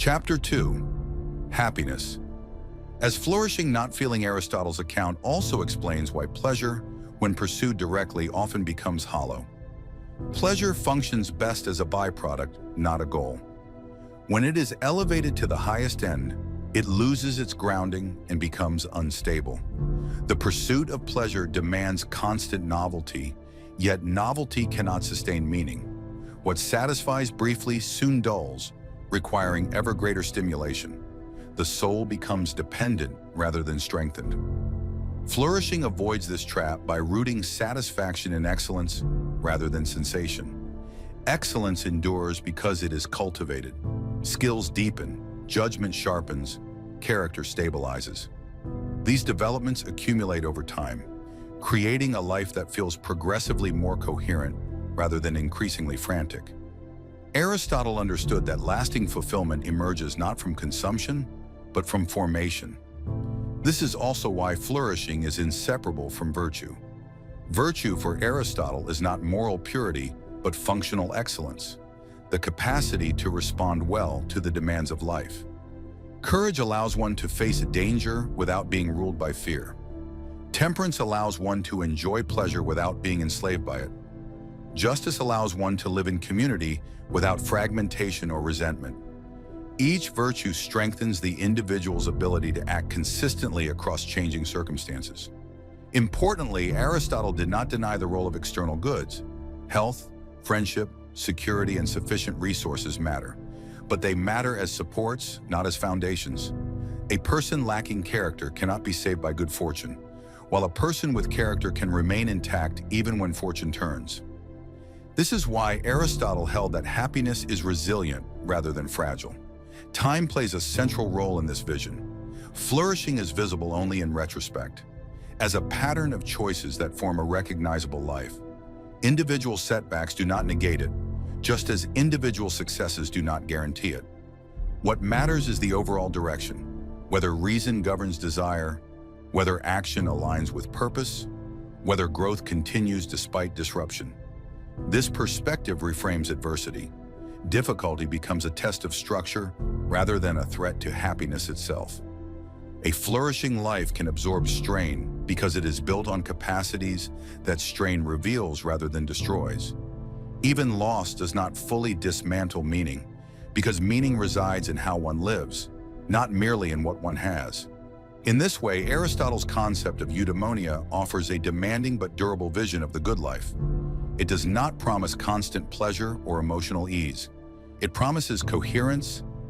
Chapter 2. Happiness. As flourishing, not feeling, Aristotle's account also explains why pleasure, when pursued directly, often becomes hollow. Pleasure functions best as a byproduct, not a goal. When it is elevated to the highest end, it loses its grounding and becomes unstable. The pursuit of pleasure demands constant novelty, yet novelty cannot sustain meaning. What satisfies briefly soon dulls, requiring ever greater stimulation. The soul becomes dependent rather than strengthened. Flourishing avoids this trap by rooting satisfaction in excellence rather than sensation. Excellence endures because it is cultivated. Skills deepen, judgment sharpens, character stabilizes. These developments accumulate over time, creating a life that feels progressively more coherent rather than increasingly frantic. Aristotle understood that lasting fulfillment emerges not from consumption, but from formation. This is also why flourishing is inseparable from virtue. Virtue for Aristotle is not moral purity, but functional excellence, the capacity to respond well to the demands of life. Courage allows one to face danger without being ruled by fear. Temperance allows one to enjoy pleasure without being enslaved by it. Justice allows one to live in community without fragmentation or resentment. Each virtue strengthens the individual's ability to act consistently across changing circumstances. Importantly, Aristotle did not deny the role of external goods. Health, friendship, security, and sufficient resources matter, but they matter as supports, not as foundations. A person lacking character cannot be saved by good fortune, while a person with character can remain intact even when fortune turns. This is why Aristotle held that happiness is resilient rather than fragile. Time plays a central role in this vision. Flourishing is visible only in retrospect, as a pattern of choices that form a recognizable life. Individual setbacks do not negate it, just as individual successes do not guarantee it. What matters is the overall direction, whether reason governs desire, whether action aligns with purpose, whether growth continues despite disruption. This perspective reframes adversity. Difficulty becomes a test of structure rather than a threat to happiness itself. A flourishing life can absorb strain because it is built on capacities that strain reveals rather than destroys. Even loss does not fully dismantle meaning, because meaning resides in how one lives, not merely in what one has. In this way, Aristotle's concept of eudaimonia offers a demanding but durable vision of the good life. It does not promise constant pleasure or emotional ease. It promises coherence,